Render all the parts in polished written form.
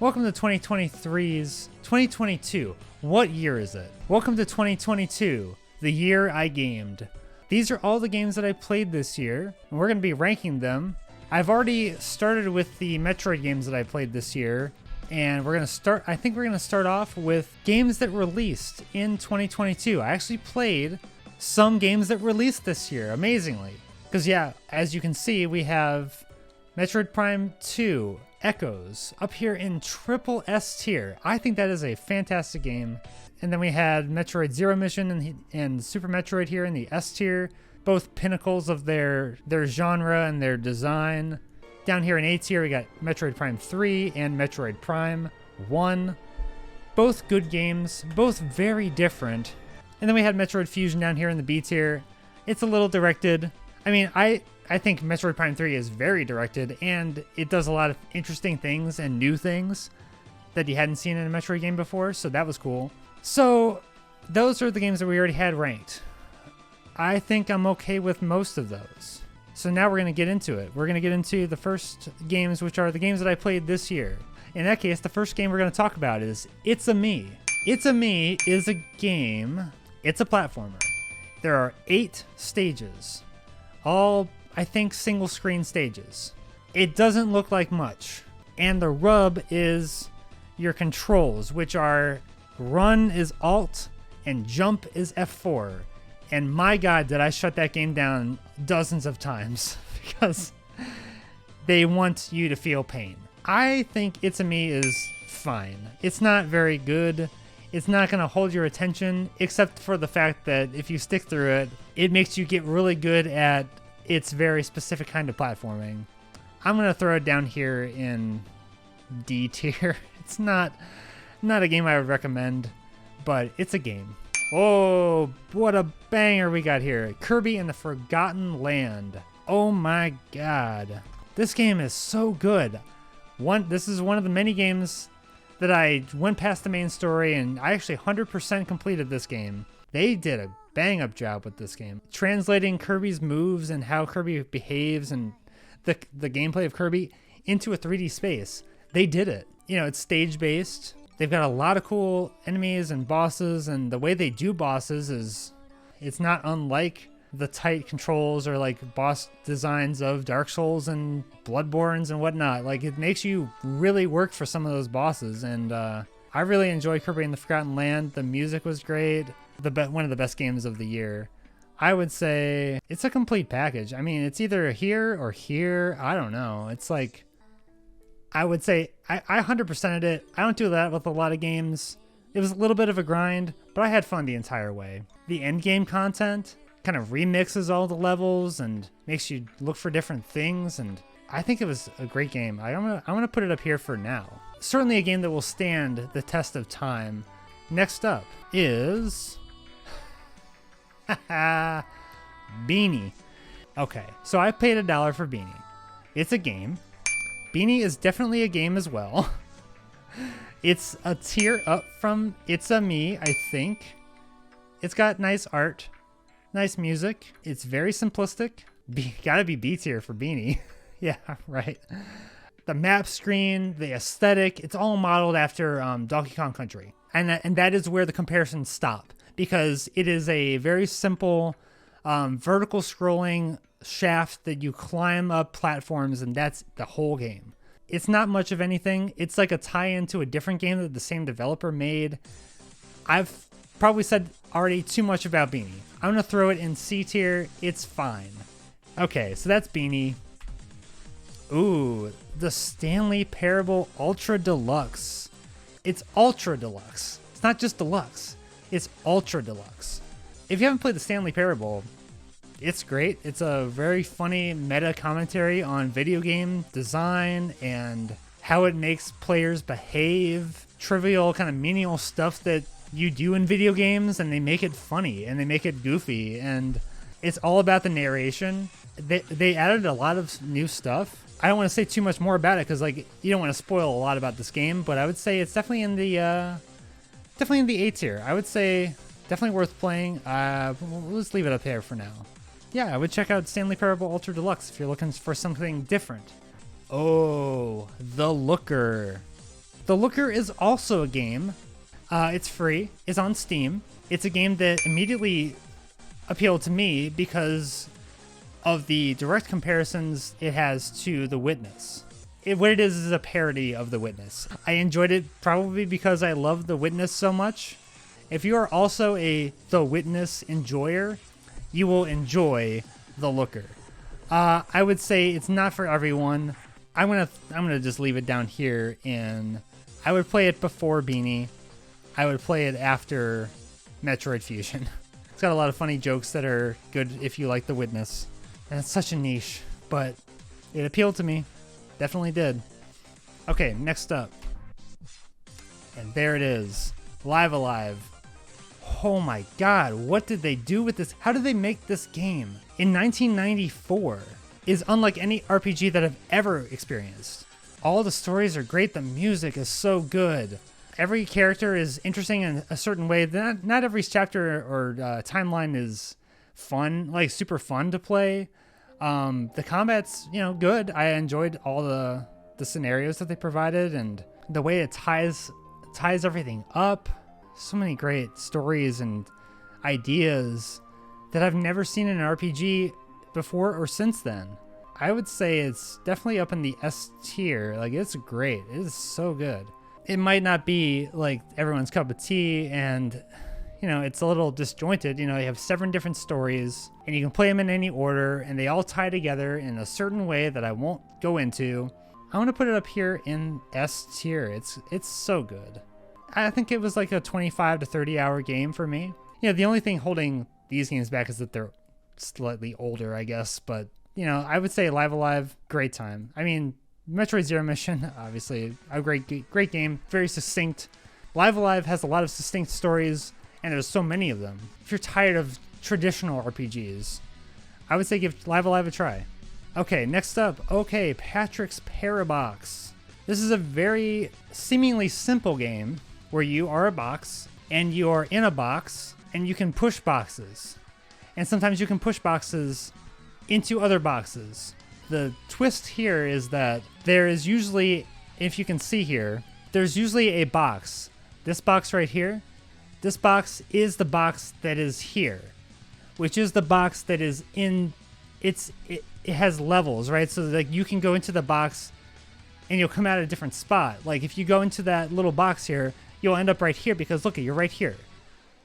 Welcome to 2022. What year is it? Welcome to 2022, the year I gamed. These are all the games that I played this year, and we're going to be ranking them. I've already started with the Metroid games that I played this year, and we're going to start off with games that released in 2022. I actually played some games that released this year, amazingly. Because yeah, as you can see, we have Metroid Prime 2, Echoes, up here in triple S tier. I think that is a fantastic game. And then we had Metroid Zero Mission and Super Metroid here in the S tier, both pinnacles of their genre and their design. Down here in A tier, we got Metroid Prime 3 and Metroid Prime 1. Both good games, both very different. And then we had Metroid Fusion down here in the B tier. It's a little directed. I mean, I think Metroid Prime 3 is very directed, and it does a lot of interesting things and new things that you hadn't seen in a Metroid game before, so that was cool. So those are the games that we already had ranked. I think I'm okay with most of those. So now we're going to get into it. We're going to get into the first games, which are the games that I played this year. In that case, the first game we're going to talk about is It's a Me. It's a Me is a game. It's a platformer. There are 8 stages, all I think single screen stages. It doesn't look like much. And the rub is your controls, which are run is Alt and jump is F4. And my God, did I shut that game down dozens of times because they want you to feel pain. I think It's a Me is fine. It's not very good. It's not going to hold your attention, except for the fact that if you stick through it, it makes you get really good at its very specific kind of platforming. I'm going to throw it down here in D tier. It's not a game I would recommend, but it's a game. Oh, what a banger we got here. Kirby and the Forgotten Land. Oh my God. This game is so good. This is one of the many games that I went past the main story, and I actually 100% completed this game. They did a bang-up job with this game. Translating Kirby's moves and how Kirby behaves and the gameplay of Kirby into a 3D space. They did it. You know, it's stage-based. They've got a lot of cool enemies and bosses, and the way they do bosses is, it's not unlike the tight controls or like boss designs of Dark Souls and Bloodborns and whatnot. Like, it makes you really work for some of those bosses, and I really enjoy Kirby and the Forgotten Land. The music was great. One of the best games of the year. I would say it's a complete package. I mean, it's either here or here. I don't know. It's like, I would say I 100%ed it. I don't do that with a lot of games. It was a little bit of a grind, but I had fun the entire way. The end game content kind of remixes all the levels and makes you look for different things, and I think it was a great game. I'm gonna put it up here for now. Certainly a game that will stand the test of time. Next up is Beanie. Okay, so I paid $1 for Beanie. It's a game. Beanie is definitely a game as well. It's a tier up from It's a Me, I think. It's got nice art, nice music. It's very simplistic. Gotta be B tier for Beanie. Yeah, right. The map screen, the aesthetic, it's all modeled after Donkey Kong Country. And that is where the comparisons stop, because it is a very simple vertical scrolling shaft that you climb up platforms, and that's the whole game. It's not much of anything. It's like a tie-in to a different game that the same developer made. I've probably said already too much about Beanie. I'm gonna throw it in C tier. It's fine. Okay, so that's Beanie. Ooh, the Stanley Parable Ultra Deluxe. It's Ultra Deluxe. It's not just Deluxe. It's Ultra Deluxe. If you haven't played the Stanley Parable, it's great. It's a very funny meta commentary on video game design and how it makes players behave. Trivial, kind of menial stuff that you do in video games, and they make it funny and they make it goofy, and it's all about the narration. They added a lot of new stuff. I don't want to say too much more about it because, like, you don't want to spoil a lot about this game, but I would say it's definitely in the A tier. I would say definitely worth playing. Let's leave it up here for now. Yeah, I would check out Stanley Parable Ultra Deluxe if you're looking for something different. Oh, The Looker. The Looker is also a game. It's free. It's on Steam. It's a game that immediately appealed to me because of the direct comparisons it has to The Witness. What it is a parody of The Witness. I enjoyed it probably because I love The Witness so much. If you are also a The Witness enjoyer, you will enjoy The Looker. I would say it's not for everyone. I'm gonna just leave it down here, and I would play it before Beanie. I would play it after Metroid Fusion. It's got a lot of funny jokes that are good if you like The Witness. And it's such a niche, but it appealed to me. Definitely did. Okay, next up. And there it is. Live A Live. Oh my god, what did they do with this? How did they make this game? In 1994 is unlike any RPG that I've ever experienced. All the stories are great, the music is so good. Every character is interesting in a certain way. Not every chapter or timeline is fun, like super fun to play. The combat's, good. I enjoyed all the scenarios that they provided and the way it ties everything up. So many great stories and ideas that I've never seen in an RPG before or since then. I would say it's definitely up in the S tier. Like, it's great. It is so good. It might not be like everyone's cup of tea, and it's a little disjointed. You have 7 different stories and you can play them in any order, and they all tie together in a certain way that I won't go into. I want to put it up here in S tier. It's so good. I think it was like a 25 to 30 hour game for me. The only thing holding these games back is that they're slightly older, I guess, but I would say Live A Live, great time. I mean, Metroid Zero Mission, obviously a great game, very succinct. Live A Live has a lot of succinct stories, and there's so many of them. If you're tired of traditional RPGs, I would say give Live A Live a try. Okay, next up, Patrick's Parabox. This is a very seemingly simple game where you are a box, and you are in a box, and you can push boxes. And sometimes you can push boxes into other boxes. The twist here is that there is usually, if you can see here, there's usually a box. This box right here, this box is the box that is here, which is the box that is in, it has levels, right? So like you can go into the box and you'll come out at a different spot. Like if you go into that little box here, you'll end up right here because look, you're right here.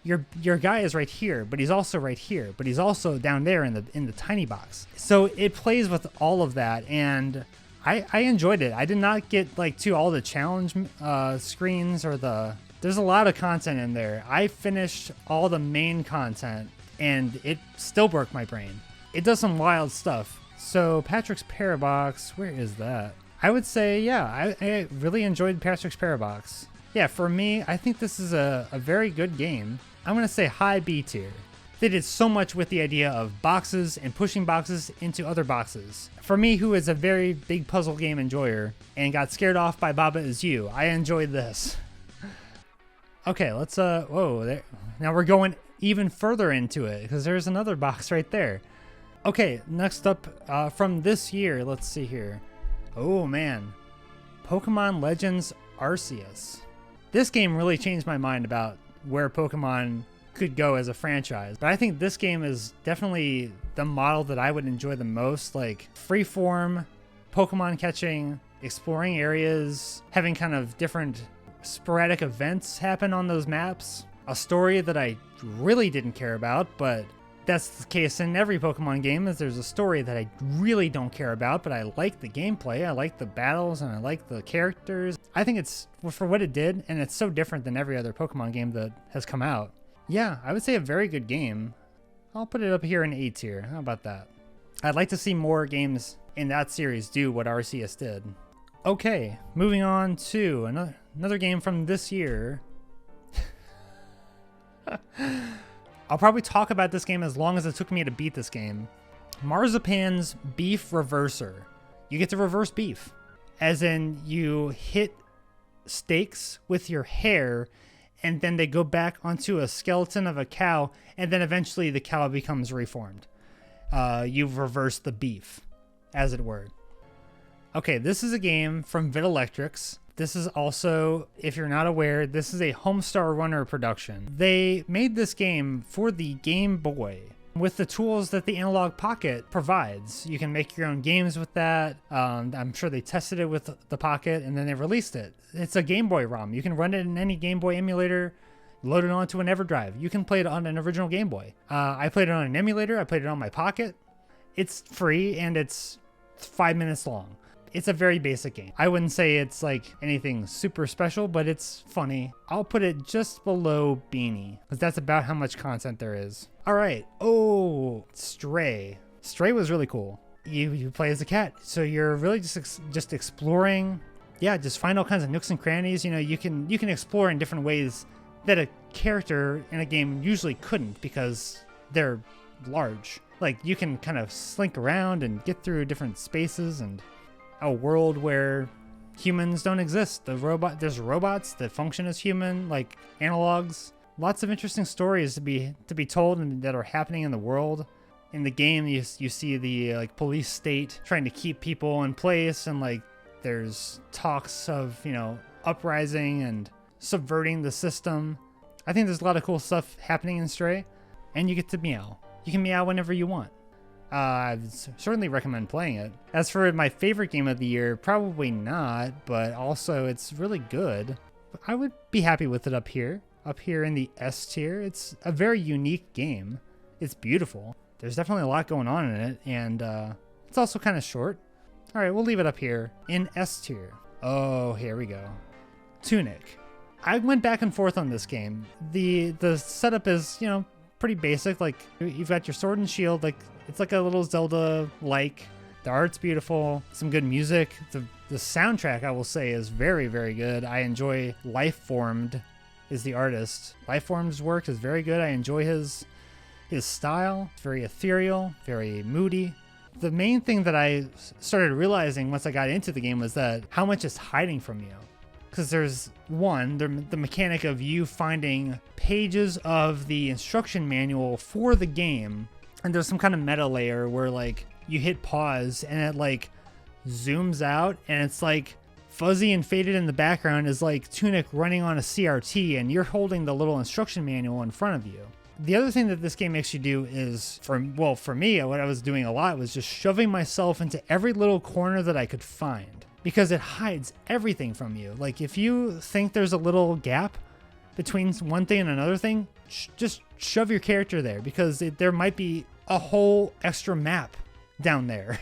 Your guy is right here, but he's also right here, but he's also down there in the tiny box. So it plays with all of that, and I enjoyed it. I did not get like to all the challenge screens or there's a lot of content in there. I finished all the main content, and it still broke my brain. It does some wild stuff. So Patrick's Parabox, where is that? I would say, yeah, I really enjoyed Patrick's Parabox. Yeah, for me, I think this is a very good game. I'm going to say high B tier. They did so much with the idea of boxes and pushing boxes into other boxes. For me, who is a very big puzzle game enjoyer and got scared off by Baba Is You, I enjoyed this. Okay, let's, now we're going even further into it because there's another box right there. Okay, next up from this year, let's see here. Oh man, Pokemon Legends Arceus. This game really changed my mind about where Pokemon could go as a franchise. But I think this game is definitely the model that I would enjoy the most, like freeform Pokemon catching, exploring areas, having kind of different sporadic events happen on those maps. A story that I really didn't care about, but that's the case in every Pokemon game, is there's a story that I really don't care about, but I like the gameplay, I like the battles, and I like the characters. I think it's, for what it did, and it's so different than every other Pokemon game that has come out. Yeah, I would say a very good game. I'll put it up here in A tier. How about that? I'd like to see more games in that series do what Arceus did. Okay, moving on to another game from this year. I'll probably talk about this game as long as it took me to beat this game. Marzipan's Beef Reverser. You get to reverse beef. As in, you hit stakes with your hair, and then they go back onto a skeleton of a cow, and then eventually the cow becomes reformed. You've reversed the beef, as it were. Okay, this is a game from Vitalectrix. This is also, if you're not aware, this is a Homestar Runner production. They made this game for the Game Boy with the tools that the Analog Pocket provides. You can make your own games with that. I'm sure they tested it with the Pocket and then they released it. It's a Game Boy ROM. You can run it in any Game Boy emulator, load it onto an EverDrive. You can play it on an original Game Boy. I played it on an emulator. I played it on my Pocket. It's free and it's 5 minutes long. It's a very basic game. I wouldn't say it's like anything super special, but it's funny. I'll put it just below Beanie, because that's about how much content there is. All right. Oh, Stray. Stray was really cool. You play as a cat, so you're really just exploring. Yeah, just find all kinds of nooks and crannies. You know, you can explore in different ways that a character in a game usually couldn't, because they're large. Like, you can kind of slink around and get through different spaces and a world where humans don't exist. There's robots that function as human, like analogs. Lots of interesting stories to be told and that are happening in the world. In the game, you see the like police state trying to keep people in place, and like there's talks of, you know, uprising and subverting the system. I think there's a lot of cool stuff happening in Stray, and you get to meow. You can meow whenever you want. I'd certainly recommend playing it. As for my favorite game of the year, probably not, but also it's really good. I would be happy with it up here in the S tier. It's a very unique game. It's beautiful. There's definitely a lot going on in it, and it's also kind of short. All right, we'll leave it up here in S tier. Oh, here we go. Tunic. I went back and forth on this game. The setup is, you know, pretty basic. Like, you've got your sword and shield. Like, it's like a little Zelda-like. The art's beautiful. Some good music. The soundtrack, I will say, is very, very good. I enjoy Lifeformed is the artist. Lifeformed's work is very good. I enjoy his style. It's very ethereal, very moody. The main thing that I started realizing once I got into the game was that how much is hiding from you. Because there's the mechanic of you finding pages of the instruction manual for the game, and there's some kind of meta layer where like you hit pause and it like zooms out, and it's like fuzzy and faded in the background is like Tunic running on a CRT, and you're holding the little instruction manual in front of you. The other thing that this game makes you do is, for me, what I was doing a lot was just shoving myself into every little corner that I could find, because it hides everything from you. Like, if you think there's a little gap between one thing and another thing, just shove your character there, because there might be a whole extra map down there.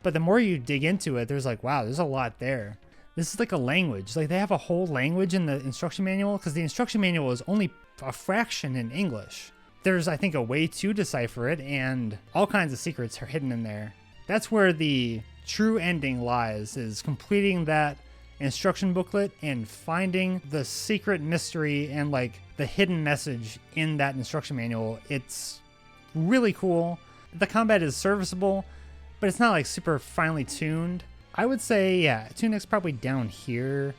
But the more you dig into it, there's like, wow, there's a lot there. This is like a language. Like, they have a whole language in the instruction manual, because the instruction manual is only a fraction in English. There's, I think, a way to decipher it, and all kinds of secrets are hidden in there. That's where the true ending lies, is completing that instruction booklet and finding the secret mystery and like the hidden message in that instruction manual. It's really cool. The combat is serviceable, but it's not like super finely tuned. I would say, yeah, Tunic's probably down here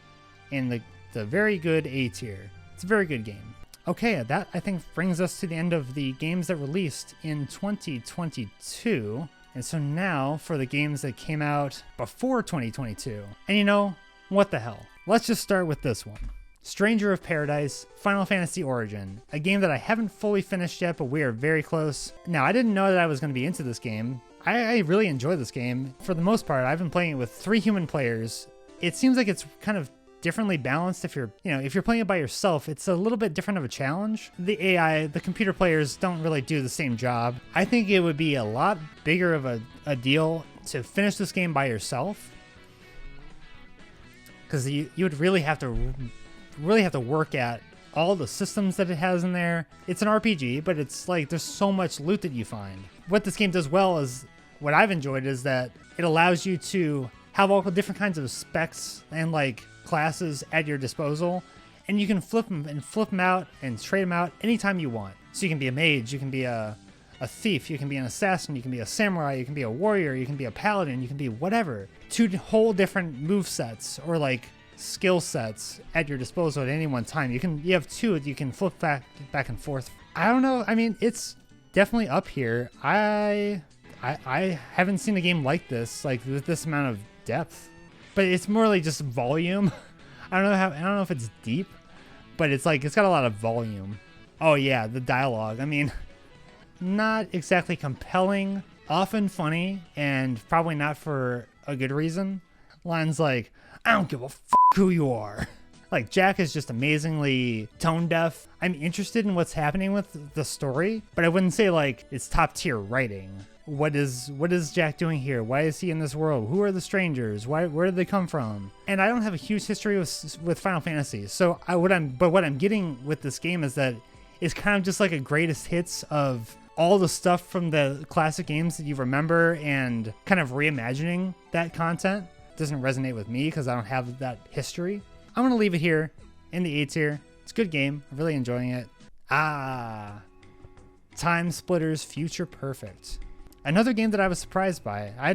in the very good A tier. It's a very good game. Okay, that I think brings us to the end of the games that released in 2022. And so now for the games that came out before 2022. And you know, what the hell? Let's just start with this one. Stranger of Paradise, Final Fantasy Origin, a game that I haven't fully finished yet, but we are very close. Now, I didn't know that I was going to be into this game. I really enjoy this game. For the most part, I've been playing it with 3 human players. It seems like it's kind of differently balanced. If you're playing it by yourself, it's a little bit different of a challenge. The AI, the computer players don't really do the same job. I think it would be a lot bigger of a deal to finish this game by yourself, because you would really have to work at all the systems that it has in there. It's an RPG, but it's like there's so much loot that you find. What this game does well is, what I've enjoyed is that it allows you to have all the different kinds of specs and like classes at your disposal, and you can flip them out and trade them out anytime you want. So you can be a mage, you can be a thief, you can be an assassin, you can be a samurai, you can be a warrior, you can be a paladin, you can be whatever. 2 whole different move sets or like skill sets at your disposal at any one time. You have 2 that you can flip back and forth. I don't know. I mean, it's definitely up here. I haven't seen a game like this, like with this amount of depth. But it's more like just volume. I don't know if it's deep, but it's like it's got a lot of volume. Oh yeah, the dialogue. I mean, not exactly compelling, often funny, and probably not for a good reason. Lines like, I don't give a who you are. Like, Jack is just amazingly tone deaf. I'm interested in what's happening with the story, but I wouldn't say like it's top tier writing. What is Jack doing here? Why is he in this world? Who are the strangers? Where did they come from? And I don't have a huge history with Final Fantasy, so what I'm getting with this game is that it's kind of just like a greatest hits of all the stuff from the classic games that you remember and kind of reimagining that content. Doesn't resonate with me because I don't have that history. I'm going to leave it here in the A tier. It's a good game. I'm really enjoying it. Time Splitters Future Perfect. Another game that I was surprised by. I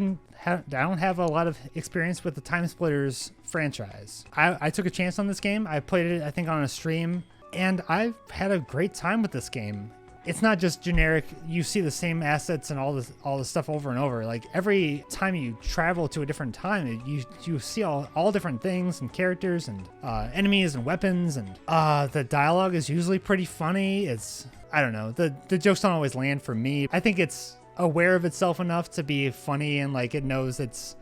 don't have a lot of experience with the Time Splitters franchise. I took a chance on this game. I played it, I think, on a stream, and I've had a great time with this game. It's not just generic, you see the same assets and all the stuff over and over. Like, every time you travel to a different time, you see all different things and characters and enemies and weapons, and the dialogue is usually pretty funny. I don't know, the jokes don't always land for me. I think it's aware of itself enough to be funny, and like it knows it's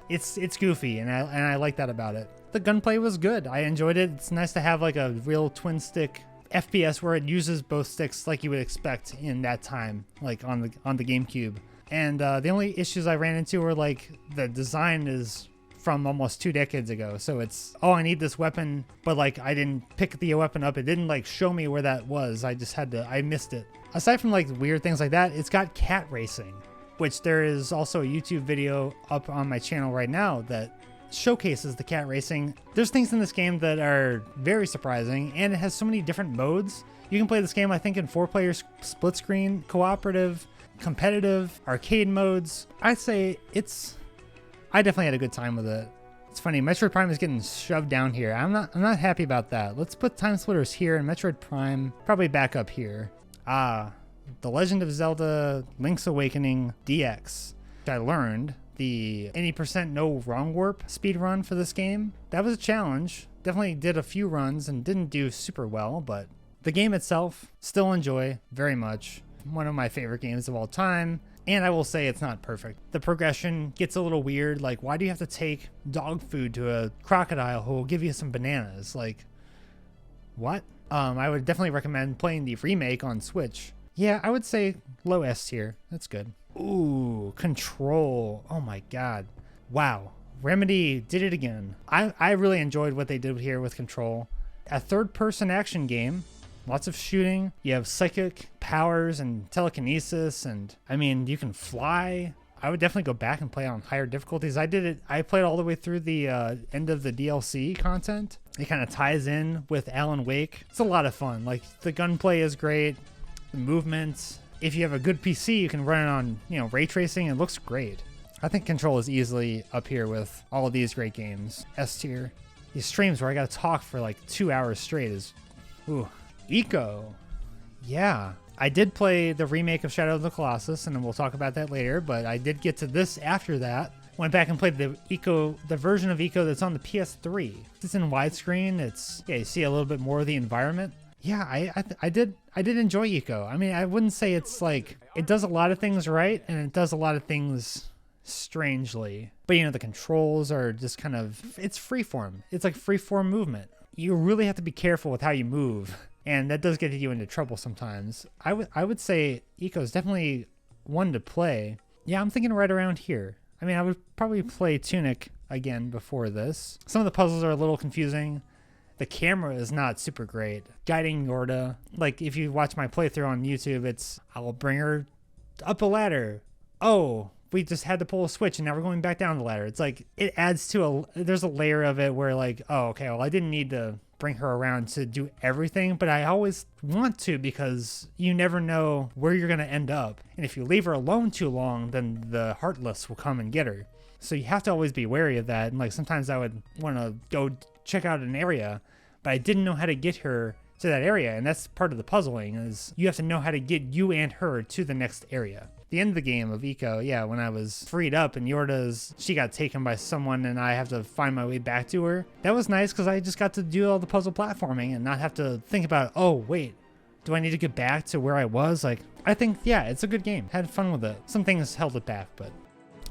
goofy, and I like that about it. The gunplay was good. I enjoyed it. It's nice to have like a real twin stick FPS where it uses both sticks like you would expect in that time, like on the GameCube. And the only issues I ran into were like the design is from almost 2 decades ago, so it's, oh, I need this weapon, but like I didn't pick the weapon up. It didn't like show me where that was. I missed it. Aside from like weird things like that, it's got cat racing, which there is also a YouTube video up on my channel right now that showcases the cat racing. There's things in this game that are very surprising, and it has so many different modes. You can play this game, I think, in 4-player split screen, cooperative, competitive, arcade modes. I'd say I definitely had a good time with it. It's funny, Metroid Prime is getting shoved down here. I'm not happy about that. Let's put Time Splitters here and Metroid Prime probably back up here. The Legend of Zelda Link's Awakening DX. I learned the 80% no wrong warp speed run for this game. That was a challenge. Definitely did a few runs and didn't do super well, but the game itself, still enjoy very much. One of my favorite games of all time. And I will say it's not perfect. The progression gets a little weird. Like, why do you have to take dog food to a crocodile who will give you some bananas? Like, what? I would definitely recommend playing the remake on Switch. Yeah, I would say low S tier. That's good. Ooh, Control. Oh my god. Wow. Remedy did it again. I really enjoyed what they did here with Control. A third-person action game. Lots of shooting. You have psychic powers and telekinesis, and I mean, you can fly. I would definitely go back and play on higher difficulties. I played all the way through the end of the DLC content. It kind of ties in with Alan Wake. It's a lot of fun. Like, the gunplay is great. The movements. If you have a good PC, you can run it on, ray tracing. It looks great. I think Control is easily up here with all of these great games. S tier. These streams where I gotta talk for like 2 hours straight is, ooh. Ico. Yeah. I did play the remake of Shadow of the Colossus, and we'll talk about that later, but I did get to this after that. Went back and played the version of Ico that's on the PS3. It's in widescreen. You see a little bit more of the environment. Yeah, I did enjoy Ico. I mean, I wouldn't say it's like, it does a lot of things right, and it does a lot of things strangely. But the controls are just kind of, it's freeform. It's like freeform movement. You really have to be careful with how you move, and that does get you into trouble sometimes. I would say Ico is definitely one to play. Yeah, I'm thinking right around here. I mean, I would probably play Tunic again before this. Some of the puzzles are a little confusing. The camera is not super great. Guiding Yorda, like if you watch my playthrough on YouTube, it's, I will bring her up a ladder. Oh, we just had to pull a switch and now we're going back down the ladder. It's like, it adds to there's a layer of it where like, oh, okay, well, I didn't need to bring her around to do everything, but I always want to, because you never know where you're going to end up. And if you leave her alone too long, then the Heartless will come and get her. So you have to always be wary of that. And like, sometimes I would want to go check out an area, but I didn't know how to get her to that area. And that's part of the puzzling, is you have to know how to get you and her to the next area. the end of the game of Eco, yeah, when I was freed up and she got taken by someone and I have to find my way back to her. That was nice because I just got to do all the puzzle platforming and not have to think about, oh, wait, do I need to get back to where I was? Like, I think, yeah, it's a good game. Had fun with it. Some things held it back, but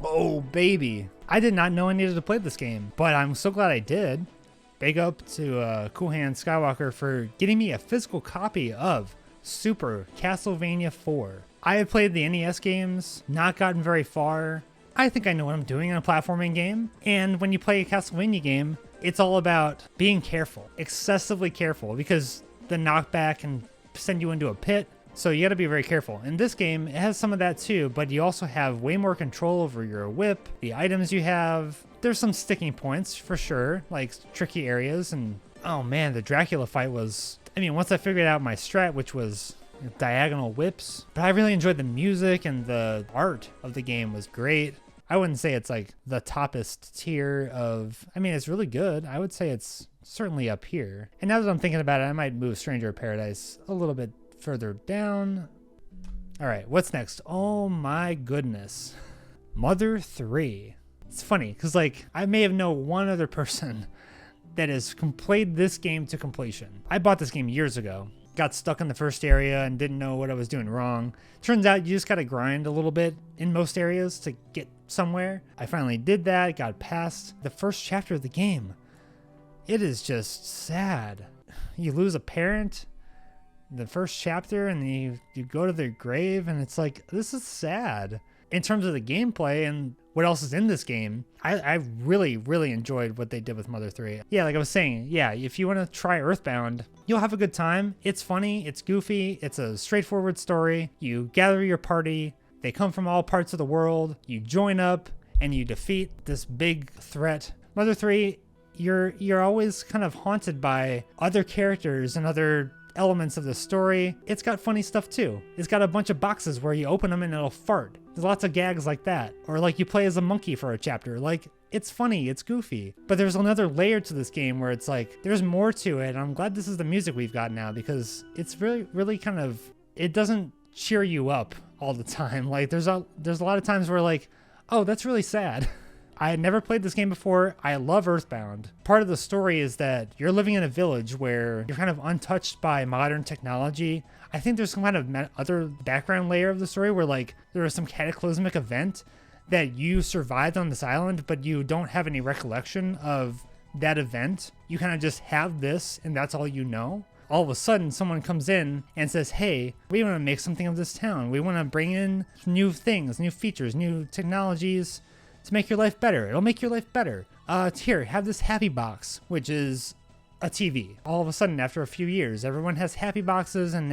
oh, baby. I did not know I needed to play this game, but I'm so glad I did. Big up to Cool Hand Skywalker for getting me a physical copy of Super Castlevania 4. I had played the NES games, not gotten very far. I think I know what I'm doing in a platforming game. And when you play a Castlevania game, it's all about being careful, excessively careful, because the knockback can send you into a pit. So you got to be very careful. In this game, it has some of that too, but you also have way more control over your whip, the items you have. There's some sticking points for sure, like tricky areas. And oh man, the Dracula fight was, I mean, once I figured out my strat, which was diagonal whips, but I really enjoyed the music and the art of the game was great. I wouldn't say it's like the toppest tier of, I mean, it's really good. I would say it's certainly up here. And now that I'm thinking about it, I might move Stranger of Paradise a little bit further down. All right, what's next? Oh my goodness. Mother 3. It's funny because like I may have known one other person that has played this game to completion. I bought this game years ago, got stuck in the first area and didn't know what I was doing wrong. Turns out you just gotta grind a little bit in most areas to get somewhere. I finally did that, got past the first chapter of the game. It is just sad. You lose a parent the first chapter and you go to their grave and it's like, this is sad. In terms of the gameplay and what else is in this game, I really, really enjoyed what they did with Mother 3. Yeah, like I was saying, yeah, if you want to try Earthbound, you'll have a good time. It's funny, it's goofy, it's a straightforward story. You gather your party, they come from all parts of the world, you join up, and you defeat this big threat. Mother 3, you're always kind of haunted by other characters and other elements of the story. It's got funny stuff too. It's got a bunch of boxes where you open them and it'll fart. There's lots of gags like that. Or like you play as a monkey for a chapter. Like, it's funny, it's goofy. But there's another layer to this game where it's like, there's more to it. I'm glad this is the music we've got now because it's really, really kind of, it doesn't cheer you up all the time. Like there's a lot of times where like, oh, that's really sad. I had never played this game before. I love Earthbound. Part of the story is that you're living in a village where you're kind of untouched by modern technology. I think there's some kind of other background layer of the story where like there was some cataclysmic event that you survived on this island, but you don't have any recollection of that event. You kind of just have this and that's all you know. All of a sudden someone comes in and says, hey, we want to make something of this town. We want to bring in new things, new features, new technologies to make your life better. It'll make your life better. Here, have this Happy Box, which is a TV. All of a sudden, after a few years, everyone has Happy Boxes and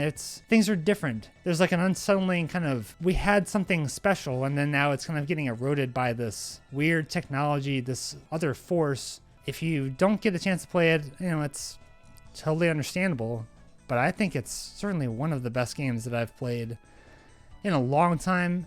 things are different. There's like an unsettling kind of, we had something special and then now it's kind of getting eroded by this weird technology, this other force. If you don't get a chance to play it, you know, it's totally understandable, but I think it's certainly one of the best games that I've played in a long time.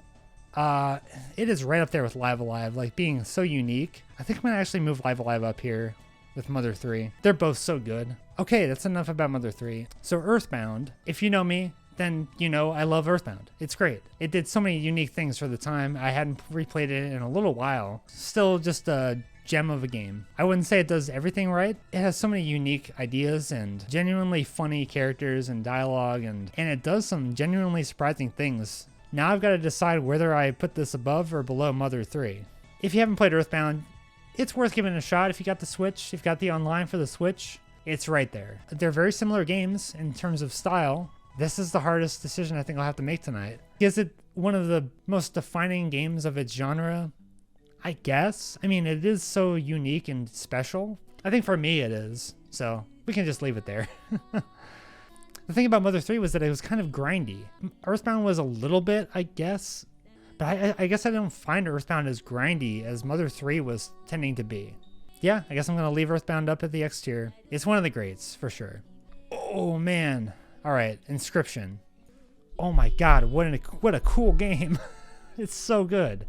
It is right up there with Live Alive, like being so unique. I think I'm gonna actually move Live Alive up here with Mother 3. They're both so good. Okay, that's enough about Mother 3. So Earthbound, if you know me, then you know I love Earthbound. It's great. It did so many unique things for the time. I hadn't replayed it in a little while. Still just a gem of a game. I wouldn't say it does everything right. It has so many unique ideas and genuinely funny characters and dialogue, and it does some genuinely surprising things. Now I've got to decide whether I put this above or below Mother 3. If you haven't played Earthbound, it's worth giving it a shot. If you got the Switch, if you've got the online for the Switch, it's right there. They're very similar games in terms of style. This is the hardest decision I think I'll have to make tonight. Is it one of the most defining games of its genre? I guess. I mean, it is so unique and special. I think for me it is. So we can just leave it there. The thing about Mother 3 was that it was kind of grindy. Earthbound was a little bit, I guess. But I guess I don't find Earthbound as grindy as Mother 3 was tending to be. Yeah, I guess I'm going to leave Earthbound up at the X tier. It's one of the greats, for sure. Oh, man. All right, Inscryption. Oh my god, what a cool game. It's so good.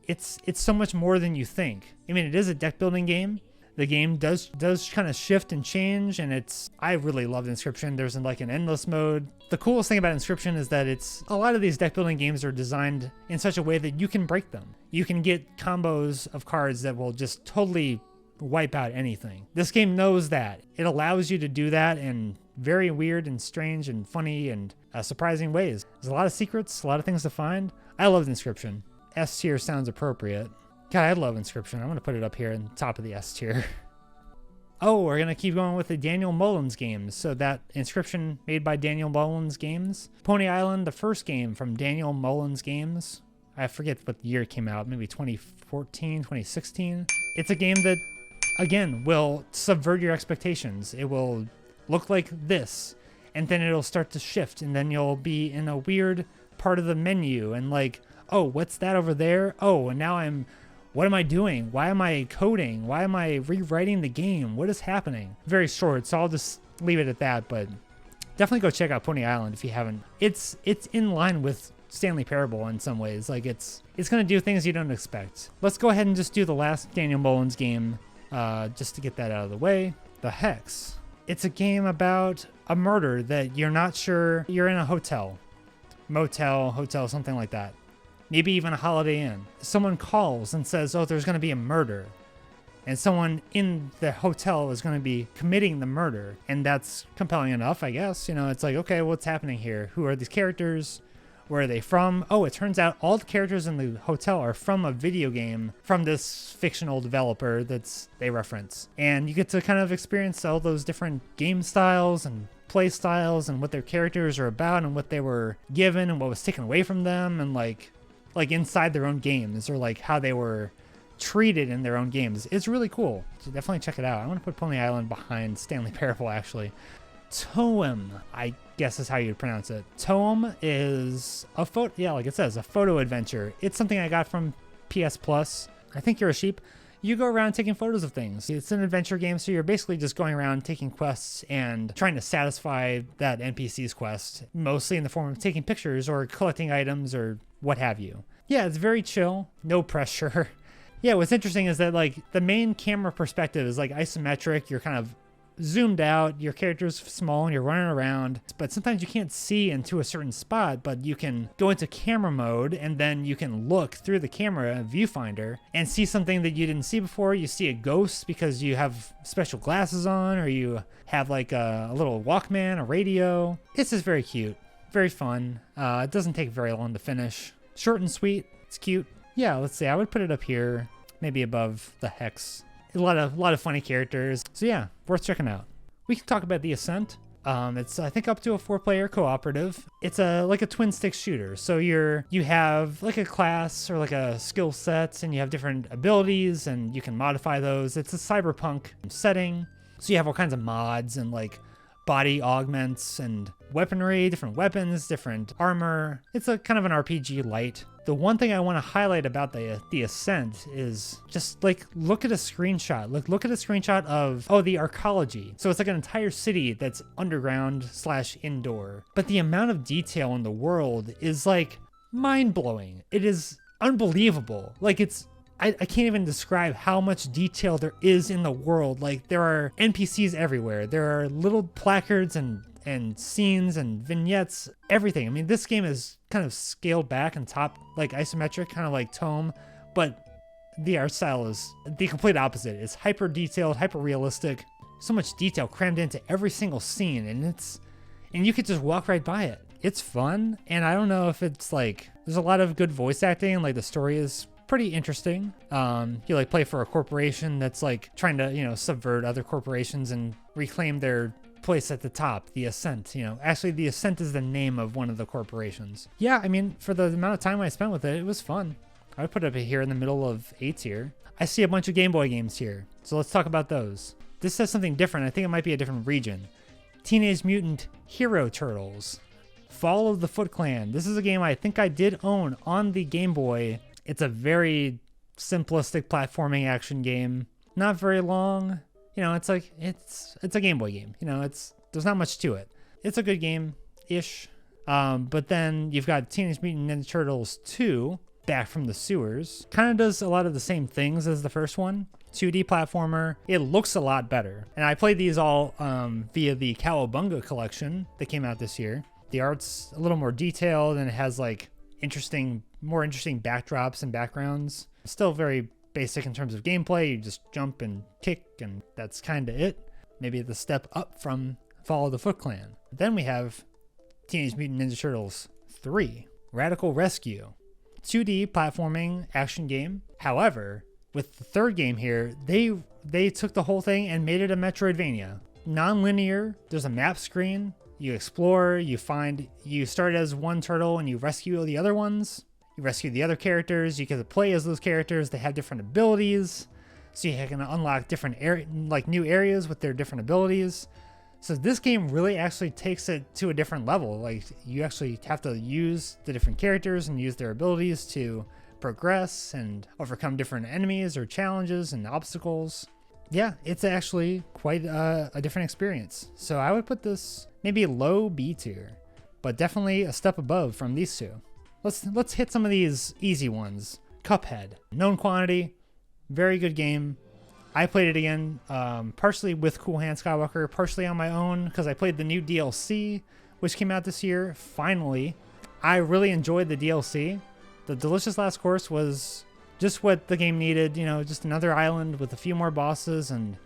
It's so much more than you think. I mean, it is a deck building game. The game does kind of shift and change, and I really love Inscryption. There's like an endless mode. The coolest thing about Inscryption is that a lot of these deck building games are designed in such a way that you can break them. You can get combos of cards that will just totally wipe out anything. This game knows that. It allows you to do that in very weird and strange and funny and surprising ways. There's a lot of secrets, a lot of things to find. I love Inscryption. S tier sounds appropriate. God, I love Inscryption. I'm going to put it up here on top of the S tier. Oh, we're going to keep going with the Daniel Mullins games. So that Inscryption made by Daniel Mullins Games. Pony Island, the first game from Daniel Mullins Games. I forget what year it came out, maybe 2014, 2016. It's a game that, again, will subvert your expectations. It will look like this, and then it'll start to shift, and then you'll be in a weird part of the menu, and like, oh, what's that over there? Oh, and now what am I doing? Why am I coding? Why am I rewriting the game? What is happening? Very short, so I'll just leave it at that, but definitely go check out Pony Island if you haven't. It's in line with Stanley Parable in some ways. Like it's going to do things you don't expect. Let's go ahead and just do the last Daniel Mullins game just to get that out of the way. The Hex. It's a game about a murder that you're not sure. You're in a hotel, something like that. Maybe even a Holiday Inn. Someone calls and says, oh, there's going to be a murder. And someone in the hotel is going to be committing the murder. And that's compelling enough, I guess. You know, it's like, okay, what's happening here? Who are these characters? Where are they from? Oh, it turns out all the characters in the hotel are from a video game from this fictional developer they reference. And you get to kind of experience all those different game styles and play styles and what their characters are about and what they were given and what was taken away from them, and like inside their own games, or like how they were treated in their own games. It's really cool. So definitely check it out. I want to put Pony Island behind Stanley Parable, actually. Toem, I guess is how you'd pronounce it. Toem is a photo, yeah, like it says, a photo adventure. It's something I got from PS Plus. I think you're a sheep. You go around taking photos of things. It's an adventure game, so you're basically just going around taking quests and trying to satisfy that NPC's quest, mostly in the form of taking pictures or collecting items or what have you. Yeah, it's very chill, no pressure. Yeah, what's interesting is that like the main camera perspective is like isometric. You're kind of zoomed out, your character's small and you're running around, but sometimes you can't see into a certain spot, but you can go into camera mode and then you can look through the camera viewfinder and see something that you didn't see before. You see a ghost because you have special glasses on, or you have like a little Walkman, a radio. It's just very cute, very fun. It doesn't take very long to finish. Short and sweet, it's cute. Yeah, let's see, I would put it up here, maybe above the Hex. A lot of funny characters. So yeah, worth checking out. We can talk about The Ascent. It's I think up to a 4-player cooperative. It's like a twin stick shooter. So you have like a class or like a skill set, and you have different abilities and you can modify those. It's a cyberpunk setting. So you have all kinds of mods and like body augments and weaponry, different weapons, different armor. It's a kind of an RPG light. The one thing I want to highlight about the Ascent is just like look at a screenshot. Look at a screenshot of the Arcology. So it's like an entire city that's underground / indoor. But the amount of detail in the world is like mind-blowing. It is unbelievable. Like I can't even describe how much detail there is in the world. Like there are NPCs everywhere. There are little placards and scenes and vignettes, everything. I mean, this game is kind of scaled back and top, like isometric, kind of like Tome, but the art style is the complete opposite. It's hyper detailed, hyper realistic, so much detail crammed into every single scene, and you could just walk right by it. It's fun, and I don't know if it's like, there's a lot of good voice acting, and like the story is pretty interesting. You like play for a corporation that's like trying to, subvert other corporations and reclaim their place at the top, the Ascent. Actually the Ascent is the name of one of the corporations. Yeah, I mean, for the amount of time I spent with it, it was fun. I would put it up here in the middle of A tier. I see a bunch of Game Boy games here, so let's talk about those. This says something different. I think it might be a different region. Teenage Mutant Hero Turtles, Fall of the Foot Clan. This is a game I think I did own on the Game Boy. It's a very simplistic platforming action game. Not very long. It's like, it's a Game Boy game. There's not much to it. It's a good game-ish. But then you've got Teenage Mutant Ninja Turtles 2, Back from the Sewers. Kind of does a lot of the same things as the first one. 2D platformer. It looks a lot better. And I played these all via the Cowabunga collection that came out this year. The art's a little more detailed and it has like more interesting backdrops and backgrounds. Still very basic in terms of gameplay. You just jump and kick and that's kind of it. Maybe the step up from Follow the Foot Clan. Then we have Teenage Mutant Ninja Turtles 3, Radical Rescue. 2D platforming action game. However, with the third game here, they took the whole thing and made it a Metroidvania. Non-linear, there's a map screen, you explore, you start as one turtle and you rescue the other ones. You rescue the other characters, you get to play as those characters, they have different abilities, so you can unlock different new areas with their different abilities. So this game really actually takes it to a different level. Like you actually have to use the different characters and use their abilities to progress and overcome different enemies or challenges and obstacles. Yeah, it's actually quite a different experience. So I would put this maybe low B tier, but definitely a step above from these two. Let's hit some of these easy ones. Cuphead, known quantity, very good game. I played it again, partially with Cool Hand Skywalker, partially on my own because I played the new DLC, which came out this year. Finally, I really enjoyed the DLC. The Delicious Last Course was just what the game needed, just another island with a few more bosses and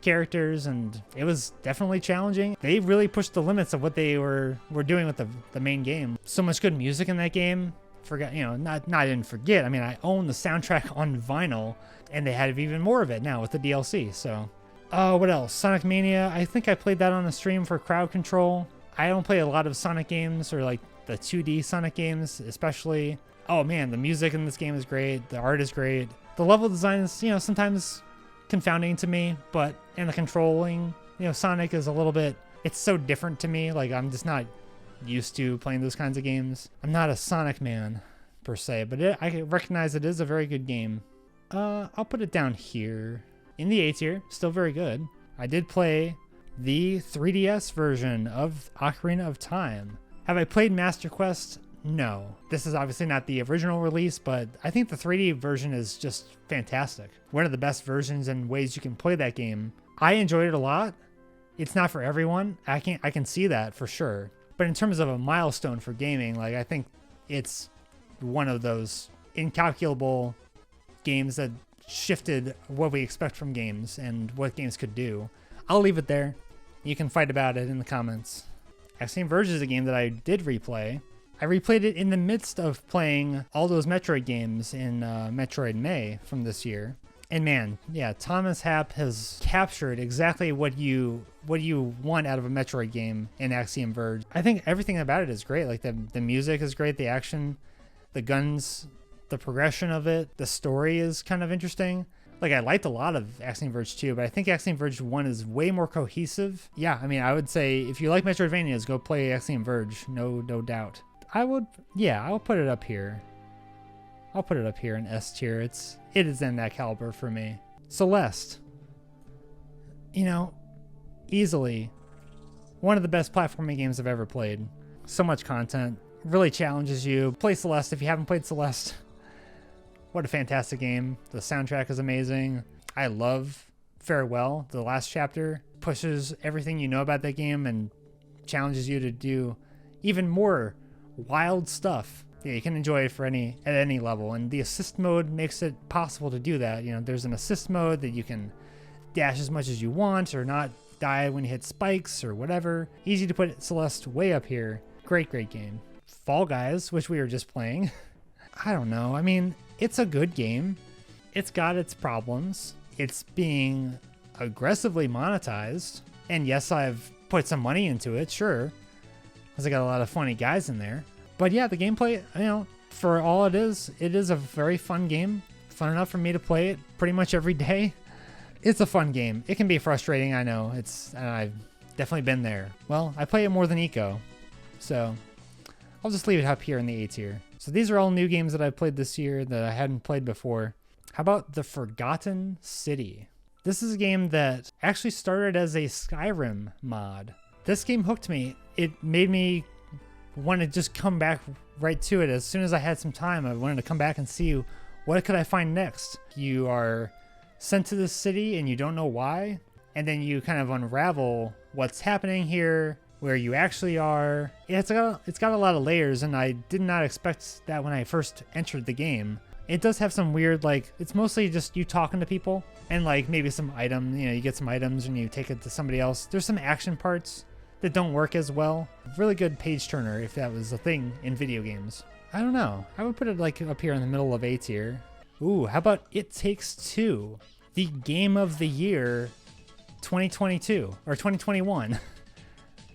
characters, and it was definitely challenging. They really pushed the limits of what they were doing with the main game. So much good music in that game. I didn't forget. I mean, I own the soundtrack on vinyl, and they had even more of it now with the DLC. So, what else? Sonic Mania. I think I played that on the stream for crowd control. I don't play a lot of Sonic games or like the 2D Sonic games, especially. Oh man, the music in this game is great. The art is great. The level design is, sometimes confounding to me, and the controlling, Sonic is a little bit, it's so different to me. Like I'm just not used to playing those kinds of games. I'm not a Sonic man per se, but I recognize it is a very good game. I'll put it down here in the A tier. Still very good. I did play the 3DS version of Ocarina of Time. Have I played Master Quest? No. This is obviously not the original release, but I think the 3D version is just fantastic. One of the best versions and ways you can play that game. I enjoyed it a lot. It's not for everyone. I can see that for sure. But in terms of a milestone for gaming, like I think it's one of those incalculable games that shifted what we expect from games and what games could do. I'll leave it there. You can fight about it in the comments. Axiom Verge is a game that I did replay. I replayed it in the midst of playing all those Metroid games in Metroid May from this year. And man, yeah, Thomas Happ has captured exactly what you want out of a Metroid game in Axiom Verge. I think everything about it is great. Like the music is great, the action, the guns, the progression of it, the story is kind of interesting. Like I liked a lot of Axiom Verge 2, but I think Axiom Verge 1 is way more cohesive. Yeah, I mean, I would say if you like Metroidvanias, go play Axiom Verge, no doubt. I'll put it up here. I'll put it up here in S tier. It is in that caliber for me. Celeste. Easily one of the best platforming games I've ever played. So much content. Really challenges you. Play Celeste if you haven't played Celeste. What a fantastic game. The soundtrack is amazing. I love Farewell. The last chapter pushes everything you know about that game and challenges you to do even more wild stuff. Yeah, you can enjoy it at any level, and the assist mode makes it possible to do that. There's an assist mode that you can dash as much as you want or not die when you hit spikes or whatever. Easy to put Celeste way up here. Great game. Fall Guys, which we were just playing. I don't know. I mean, it's a good game. It's got its problems. It's being aggressively monetized, and yes, I've put some money into it, sure, because I got a lot of funny guys in there. But yeah, the gameplay, for all it is a very fun game. Fun enough for me to play it pretty much every day. It's a fun game. It can be frustrating, I know. I've definitely been there. Well, I play it more than Eco, so I'll just leave it up here in the A tier. So these are all new games that I've played this year that I hadn't played before. How about The Forgotten City? This is a game that actually started as a Skyrim mod. This game hooked me. It made me want to just come back right to it. As soon as I had some time, I wanted to come back and see what could I find next. You are sent to this city and you don't know why. And then you kind of unravel what's happening here, where you actually are. It's got a lot of layers, and I did not expect that when I first entered the game. It does have some weird, like, it's mostly just you talking to people and like maybe some item, you get some items and you take it to somebody else. There's some action parts that don't work as well. Really good page turner if that was a thing in video games. I don't know. I would put it like up here in the middle of A tier. Ooh, how about It Takes Two? The game of the year 2022 or 2021,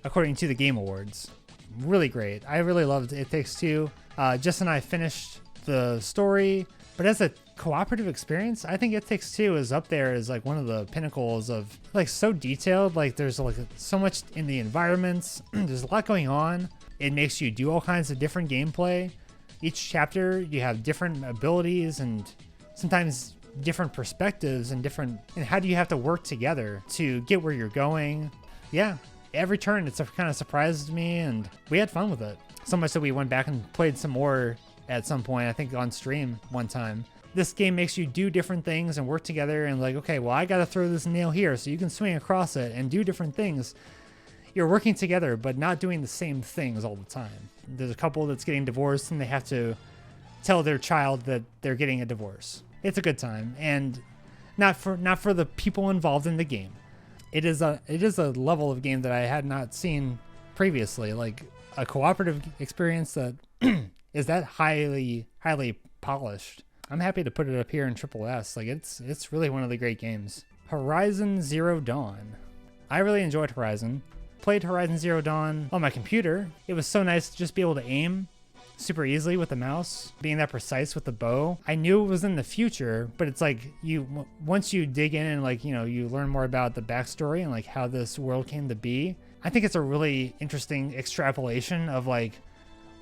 according to the Game Awards. Really great. I really loved It Takes Two. Jess and I finished the story, but as a cooperative experience, I think It Takes Two is up there as like one of the pinnacles of like so detailed. Like there's like so much in the environments. There's a lot going on. It makes you do all kinds of different gameplay. Each chapter you have different abilities and sometimes different perspectives and how do you have to work together to get where you're going. Yeah, every turn it's kind of surprised me, and we had fun with it. So much that we went back and played some more at some point, I think on stream one time. This game makes you do different things and work together and like, okay, well, I got to throw this nail here so you can swing across it and do different things. You're working together, but not doing the same things all the time. There's a couple that's getting divorced and they have to tell their child that they're getting a divorce. It's a good time, and not for the people involved in the game. It is a level of game that I had not seen previously, like a cooperative experience that is that highly polished. I'm happy to put it up here in Triple S. Like it's really one of the great games. Horizon Zero Dawn. I really enjoyed Horizon. Played Horizon Zero Dawn on my computer. It was so nice to just be able to aim super easily with the mouse, being that precise with the bow. I knew it was in the future, but it's like once you dig in and like, you learn more about the backstory and like how this world came to be. I think it's a really interesting extrapolation of like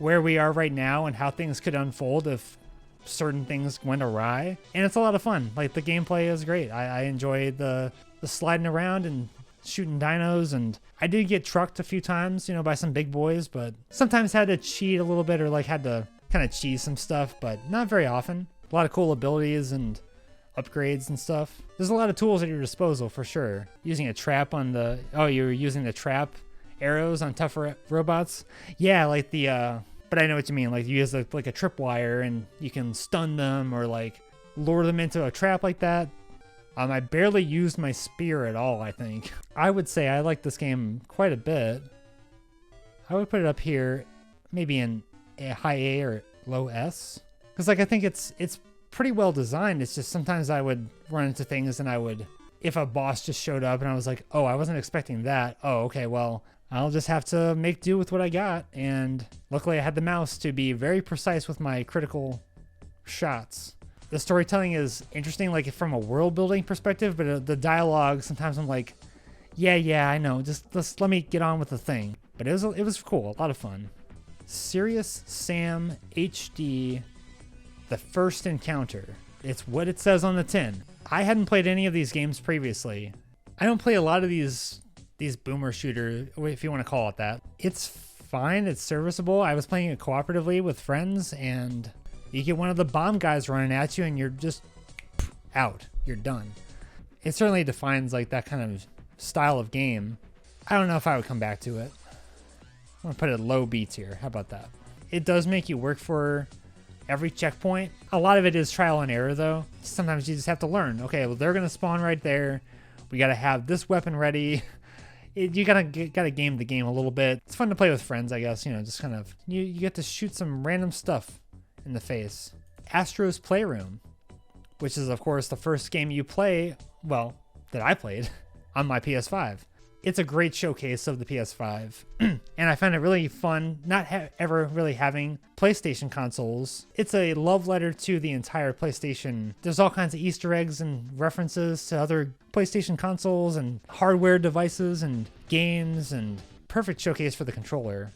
where we are right now and how things could unfold if certain things went awry. And it's a lot of fun. Like the gameplay is great. I enjoy the sliding around and shooting dinos, and I did get trucked a few times, by some big boys, but sometimes had to cheat a little bit or like had to kind of cheese some stuff, but not very often. A lot of cool abilities and upgrades and stuff. There's a lot of tools at your disposal for sure. Using a trap on you're using the trap arrows on tougher robots. Yeah, like but I know what you mean. Like you use like a tripwire and you can stun them or like lure them into a trap like that. I barely used my spear at all, I think. I would say I like this game quite a bit. I would put it up here, maybe in a high A or low S. Because like I think it's pretty well designed. It's just sometimes I would run into things and if a boss just showed up and I was like, oh, I wasn't expecting that. Oh, okay, well, I'll just have to make do with what I got. And luckily I had the mouse to be very precise with my critical shots. The storytelling is interesting, like from a world building perspective, but the dialogue, sometimes I'm like, yeah, I know, just let me get on with the thing. But it was cool, a lot of fun. Serious Sam HD, The First Encounter. It's what it says on the tin. I hadn't played any of these games previously. I don't play a lot of these boomer shooter, if you want to call it that. It's fine, it's serviceable. I was playing it cooperatively with friends, and you get one of the bomb guys running at you and you're just out. You're done. It certainly defines like that kind of style of game. I don't know if I would come back to it. I'm going to put it low B tier. How about that? It does make you work for every checkpoint. A lot of it is trial and error though. Sometimes you just have to learn. Okay, well they're going to spawn right there. We got to have this weapon ready. You gotta game the game a little bit. It's fun to play with friends, I guess. Just kind of you get to shoot some random stuff in the face. Astro's Playroom, which is of course the first game you play, well, that I played on my PS5. It's a great showcase of the PS5, and I find it really fun not ever really having PlayStation consoles. It's a love letter to the entire PlayStation. There's all kinds of Easter eggs and references to other PlayStation consoles and hardware devices and games, and perfect showcase for the controller.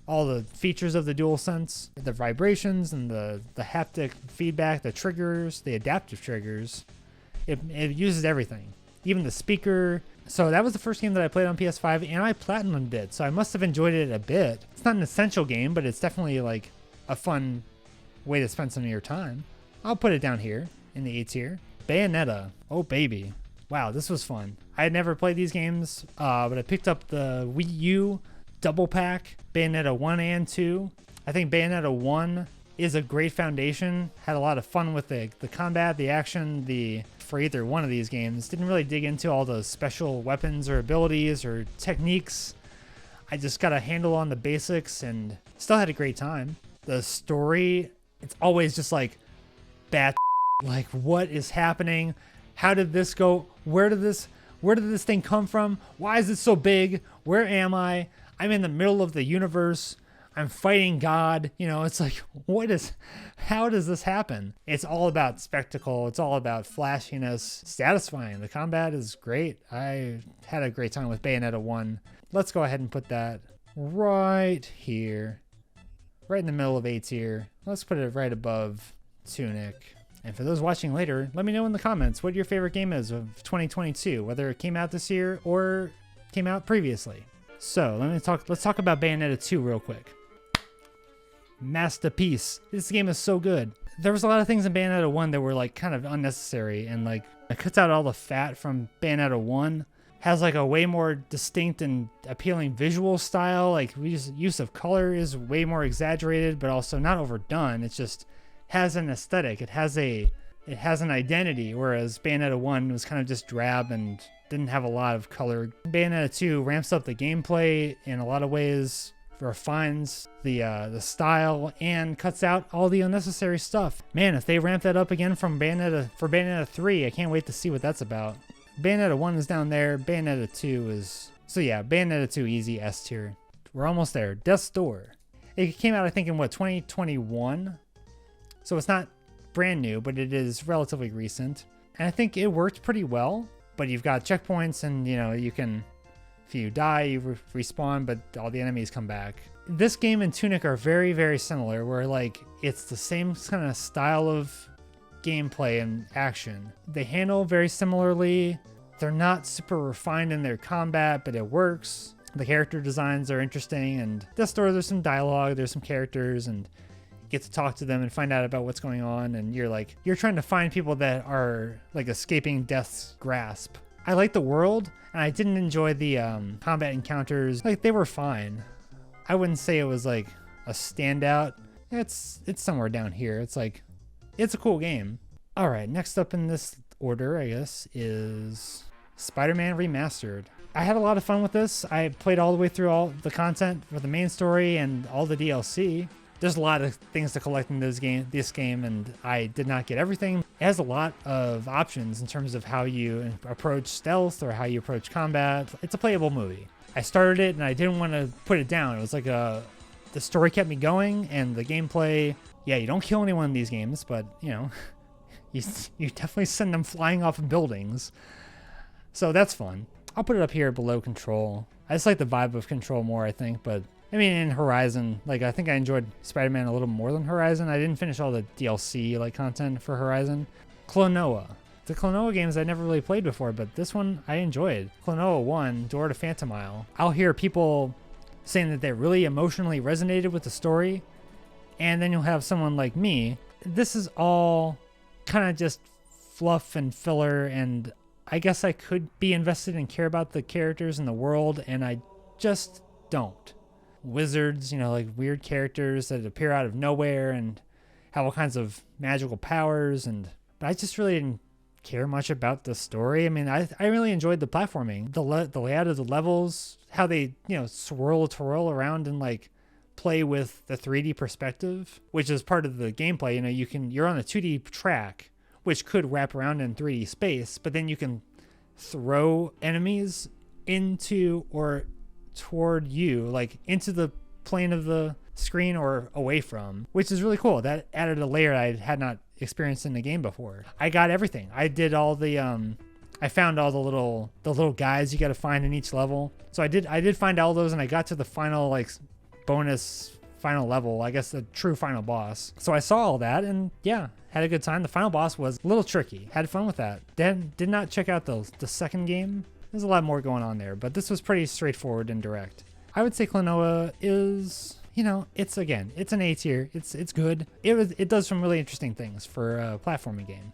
All the features of the DualSense, the vibrations and the haptic feedback, the triggers, the adaptive triggers. It uses everything, even the speaker. So that was the first game that I played on PS5, and I platinumed it, so I must have enjoyed it a bit. It's not an essential game, but it's definitely like a fun way to spend some of your time. I'll put it down here in the A tier. Bayonetta. Oh, baby. Wow, this was fun. I had never played these games, but I picked up the Wii U double pack, Bayonetta 1 and 2. I think Bayonetta 1 is a great foundation. Had a lot of fun with the combat, the action, for either one of these games. Didn't really dig into all the special weapons or abilities or techniques. I just got a handle on the basics and still had a great time. The story, it's always just like bad like what is happening? How did this go? Where did this thing come from? Why is it so big? Where am I? I'm in the middle of the universe. I'm fighting God. You know, it's like, how does this happen? It's all about spectacle. It's all about flashiness. Satisfying. The combat is great. I had a great time with Bayonetta 1. Let's go ahead and put that right here. Right in the middle of A tier. Let's put it right above Tunic. And for those watching later, let me know in the comments what your favorite game is of 2022, whether it came out this year or came out previously. So let's talk about Bayonetta 2 real quick. Masterpiece. This game is so good. There was a lot of things in Bayonetta 1 that were like kind of unnecessary, and like it cuts out all the fat from Bayonetta 1. Has like a way more distinct and appealing visual style. Like use of color is way more exaggerated, but also not overdone. It just has an aesthetic. It has an identity, whereas Bayonetta 1 was kind of just drab and didn't have a lot of color. Bayonetta 2 ramps up the gameplay in a lot of ways, refines the style, and cuts out all the unnecessary stuff. Man, if they ramp that up again for Bayonetta 3, I can't wait to see what that's about. Bayonetta 1 is down there. Bayonetta 2 is... So yeah, Bayonetta 2 easy S tier. We're almost there. Death's Door. It came out, I think, in 2021? So it's not brand new, but it is relatively recent. And I think it worked pretty well. But you've got checkpoints and, you know, you can... If you die, you respawn, but all the enemies come back. This game and Tunic are very, very similar, where, like, it's the same kind of style of gameplay and action. They handle very similarly. They're not super refined in their combat, but it works. The character designs are interesting, and Death's Door, there's some dialogue, there's some characters, and you get to talk to them and find out about what's going on, and you're trying to find people that are like escaping death's grasp. I like the world, and I didn't enjoy the combat encounters. Like, they were fine. I wouldn't say it was like a standout. It's somewhere down here. It's like, it's a cool game. All right, next up in this order, I guess, is Spider-Man Remastered. I had a lot of fun with this. I played all the way through all the content for the main story and all the DLC. There's a lot of things to collect in this game, and I did not get everything. It has a lot of options in terms of how you approach stealth or how you approach combat. It's a playable movie. I started it, and I didn't want to put it down. It was like the story kept me going, and the gameplay, yeah, you don't kill anyone in these games, but, you know, you definitely send them flying off of buildings. So that's fun. I'll put it up here below Control. I just like the vibe of Control more, I think, but I mean, in Horizon, like, I think I enjoyed Spider-Man a little more than Horizon. I didn't finish all the DLC, like, content for Horizon. Klonoa. The Klonoa games I never really played before, but this one I enjoyed. Klonoa 1, Door to Phantomile. I'll hear people saying that they really emotionally resonated with the story, and then you'll have someone like me. This is all kind of just fluff and filler, and I guess I could be invested and care about the characters and the world, and I just don't. Wizards, you know, like weird characters that appear out of nowhere and have all kinds of magical powers, but I just really didn't care much about the story. I mean, I really enjoyed the platforming, the layout of the levels, how they, you know, twirl around and like play with the 3D perspective, which is part of the gameplay. You know, you're on a 2D track, which could wrap around in 3D space, but then you can throw enemies into or toward you, like into the plane of the screen or away from, which is really cool. That added a layer I had not experienced in the game before. I got everything. I did all the I found all the little guys you got to find in each level. So I did find all those, and I got to the final, like, bonus final level, I guess the true final boss. So I saw all that, and yeah, had a good time. The final boss was a little tricky. Had fun with that. Then did not check out the second game. There's a lot more going on there, but this was pretty straightforward and direct. I would say Klonoa is you know, it's an A tier. It's good. It does some really interesting things for a platforming game.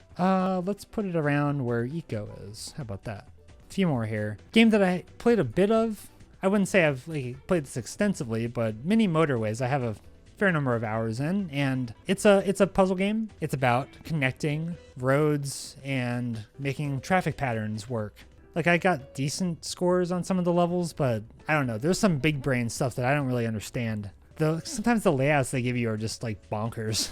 Let's put it around where Eco is. How about that? A few more here. Game that I played a bit of. I wouldn't say I've played this extensively, but Mini Motorways I have a fair number of hours in, and it's a puzzle game. It's about connecting roads and making traffic patterns work. Like, I got decent scores on some of the levels, but I don't know. There's some big brain stuff that I don't really understand. Sometimes the layouts they give you are just like bonkers.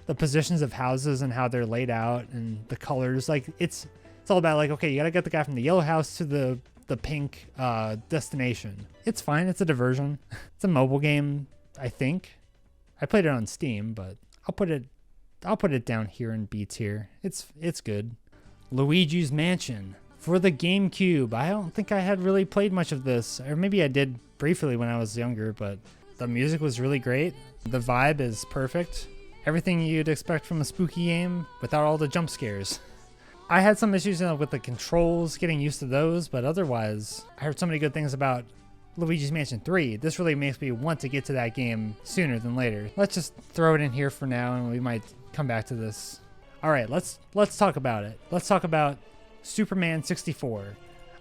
The positions of houses and how they're laid out and the colors, like it's all about like, okay, you gotta get the guy from the yellow house to the pink destination. It's fine. It's a diversion. It's a mobile game, I think. I played it on Steam, but I'll put it down here in B tier. It's good. Luigi's Mansion for the GameCube. I don't think I had really played much of this, or maybe I did briefly when I was younger, but the music was really great. The vibe is perfect. Everything you'd expect from a spooky game without all the jump scares. I had some issues with the controls, getting used to those, but otherwise, I heard so many good things about Luigi's Mansion 3. This really makes me want to get to that game sooner than later. Let's just throw it in here for now, and we might come back to this. All right, let's talk about it. Let's talk about Superman 64,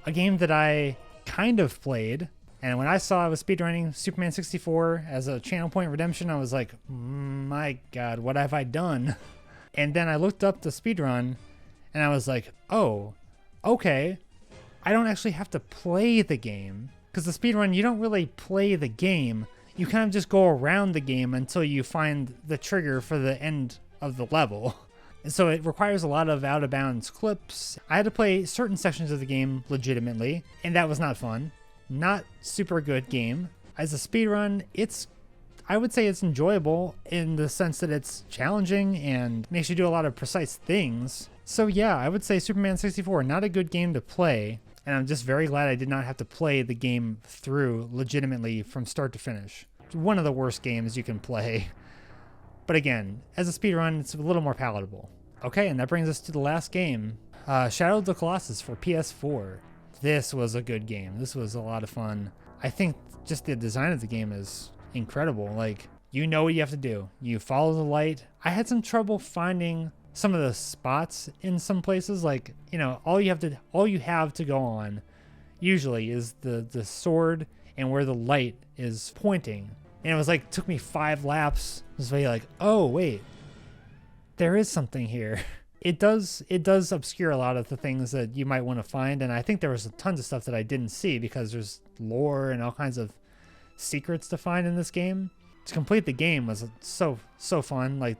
a game that I kind of played. And when I saw I was speedrunning Superman 64 as a Channel Point redemption, I was like, my God, what have I done? And then I looked up the speedrun, and I was like, oh, okay. I don't actually have to play the game. Because the speedrun, you don't really play the game. You kind of just go around the game until you find the trigger for the end of the level. And so it requires a lot of out-of-bounds clips. I had to play certain sections of the game legitimately, and that was not fun. Not super good game. As a speedrun, I would say it's enjoyable in the sense that it's challenging and makes you do a lot of precise things. So yeah, I would say Superman 64, not a good game to play. And I'm just very glad I did not have to play the game through legitimately from start to finish. It's one of the worst games you can play. But again, as a speedrun, it's a little more palatable. Okay, and that brings us to the last game. Shadow of the Colossus for PS4. This was a good game. This was a lot of fun. I think just the design of the game is incredible. Like, you know what you have to do. You follow the light. I had some trouble finding some of the spots in some places. Like, you know, all you have to go on usually is the sword and where the light is pointing. And it was like, took me 5 laps. It was really like, oh wait, there is something here. It does obscure a lot of the things that you might want to find, and I think there was tons of stuff that I didn't see because there's lore and all kinds of secrets to find in this game. To complete the game was so fun. Like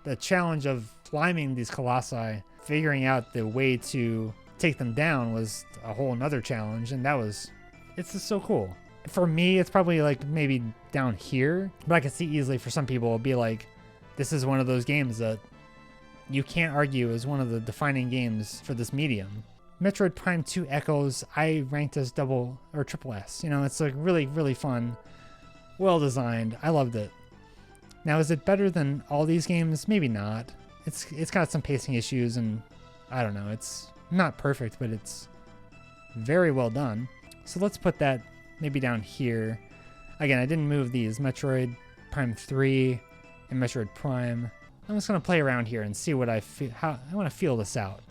the challenge of climbing these colossi, figuring out the way to take them down was a whole nother challenge, and it's just so cool. For me, it's probably like maybe down here, but I could see easily for some people it'll be like, this is one of those games that you can't argue is one of the defining games for this medium. Metroid Prime 2 Echoes, I ranked as double or triple S. You know, it's like really, really fun, well designed. I loved it. Now, is it better than all these games? Maybe not. It's got some pacing issues, and I don't know. It's not perfect, but it's very well done. So let's put that maybe down here. Again, I didn't move these. Metroid Prime 3 and Metroid Prime. I'm just gonna play around here and see what I feel. How I want to feel this out.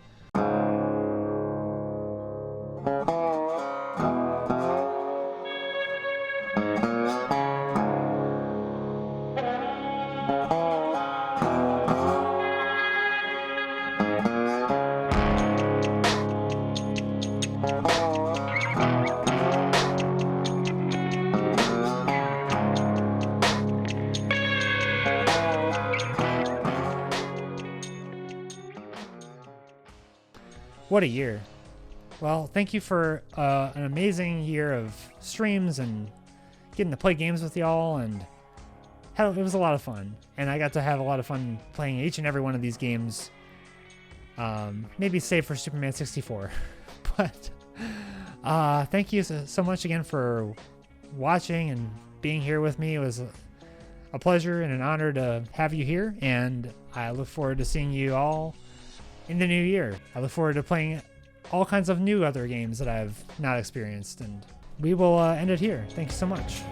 What a year. Well, thank you for an amazing year of streams and getting to play games with y'all, and it was a lot of fun. And I got to have a lot of fun playing each and every one of these games. Maybe save for Superman 64. But thank you so much again for watching and being here with me. It was a pleasure and an honor to have you here, and I look forward to seeing you all in the new year. I look forward to playing all kinds of new other games that I've not experienced, and we will end it here. Thank you so much.